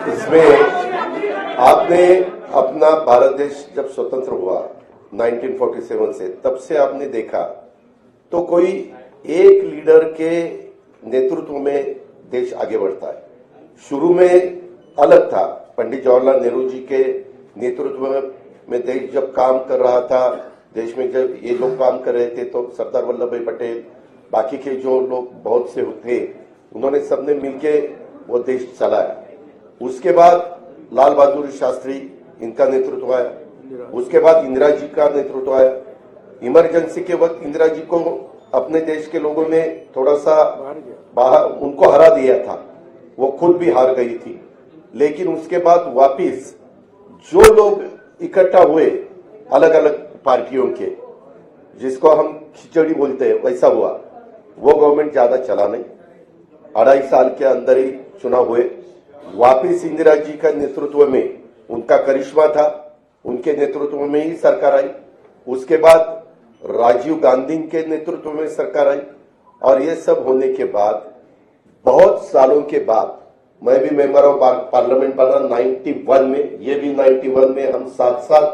इसमें आपने अपना भारत देश जब स्वतंत्र हुआ 1947 से, तब से आपने देखा तो कोई एक लीडर के नेतृत्व में देश आगे बढ़ता है। शुरू में अलग था, पंडित जवाहरलाल नेहरू जी के नेतृत्व में देश जब काम कर रहा था, देश में जब ये लोग काम कर रहे थे तो सरदार वल्लभ भाई पटेल, बाकी के जो लोग बहुत से थे, उन्होंने सबने मिलके वो देश चलाया। उसके बाद लाल बहादुर शास्त्री, इनका नेतृत्व आया। उसके बाद इंदिरा जी का नेतृत्व आया। इमरजेंसी के वक्त इंदिरा जी को अपने देश के लोगों ने थोड़ा सा बाहर उनको हरा दिया था, वो खुद भी हार गई थी। लेकिन उसके बाद वापिस जो लोग इकट्ठा हुए अलग अलग पार्टियों के, जिसको हम खिचड़ी बोलते हैं, वैसा हुआ। वो गवर्नमेंट ज्यादा चला नहीं, 2.5 साल के अंदर ही चुनाव हुए। वापिस इंदिरा जी का नेतृत्व में उनका करिश्मा था, उनके नेतृत्व में ही सरकार आई। उसके बाद राजीव गांधी के नेतृत्व में सरकार आई। और ये सब होने के बाद बहुत सालों के बाद मैं भी मेंबर ऑफ पार्लियामेंट बना 91 में, ये भी 91 में, हम साथ साथ,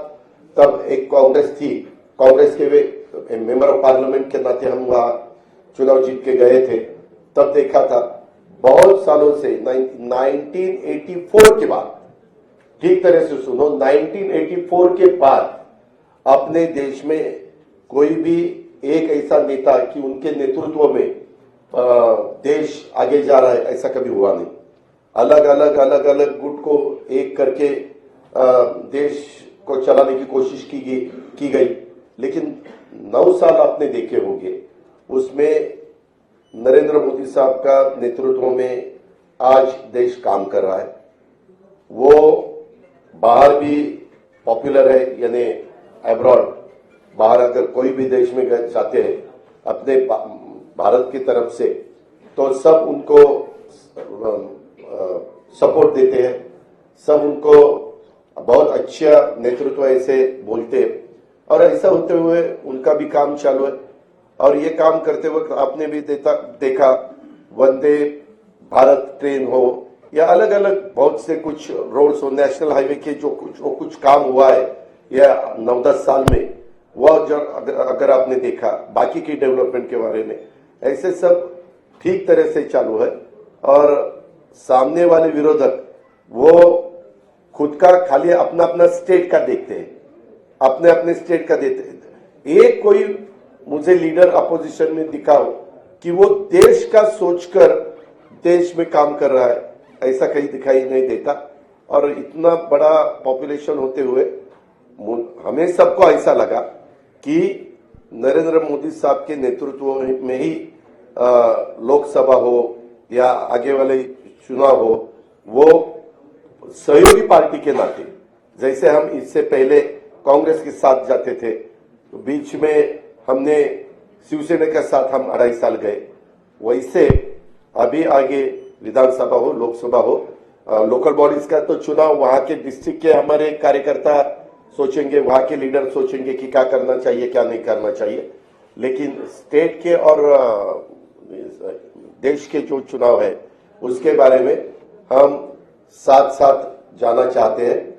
तब एक कांग्रेस थी, कांग्रेस के वे मेंबर ऑफ पार्लियामेंट के नाते हम वहां चुनाव जीत के गए थे। तब देखा था बहुत सालों से 1984 के बाद, ठीक तरह से सुनो, 1984 के बाद अपने देश में कोई भी एक ऐसा नेता कि उनके नेतृत्व में देश आगे जा रहा है, ऐसा कभी हुआ नहीं। अलग अलग गुट को एक करके देश को चलाने की कोशिश की गई। लेकिन 9 साल आपने देखे होंगे, उसमें नरेंद्र मोदी साहब का नेतृत्व में आज देश काम कर रहा है। वो बाहर भी पॉपुलर है, यानी अब्रॉड, बाहर अगर कोई भी देश में जाते हैं अपने भारत की तरफ से, तो सब उनको सपोर्ट देते हैं, सब उनको बहुत अच्छा नेतृत्व ऐसे बोलते हैं। और ऐसा होते हुए उनका भी काम चालू है। और ये काम करते वक्त आपने भी देखा वंदे भारत ट्रेन हो या अलग अलग बहुत से कुछ रोड्स हो, नेशनल हाईवे के जो कुछ काम हुआ है या 9-10 साल में, वह जो अगर आपने देखा बाकी की डेवलपमेंट के बारे में, ऐसे सब ठीक तरह से चालू है। और सामने वाले विरोधक वो खुद का खाली अपना अपना स्टेट का देखते हैं, अपने अपने स्टेट का देते हैं। एक कोई मुझे लीडर अपोजिशन में दिखाओ कि वो देश का सोचकर देश में काम कर रहा है, ऐसा कहीं दिखाई नहीं देता। और इतना बड़ा पॉपुलेशन होते हुए हमें सबको ऐसा लगा कि नरेंद्र मोदी साहब के नेतृत्व में ही लोकसभा हो या आगे वाले चुनाव हो, वो सहयोगी पार्टी के नाते, जैसे हम इससे पहले कांग्रेस के साथ जाते थे, तो बीच में हमने शिवसेना के साथ हम 2.5 साल गए, वैसे अभी आगे विधानसभा हो, लोकसभा हो, लोकल बॉडीज का तो चुनाव वहां के डिस्ट्रिक्ट के हमारे कार्यकर्ता सोचेंगे, वहां के लीडर सोचेंगे कि क्या करना चाहिए क्या नहीं करना चाहिए। लेकिन स्टेट के और देश के जो चुनाव है उसके बारे में हम साथ साथ जाना चाहते हैं।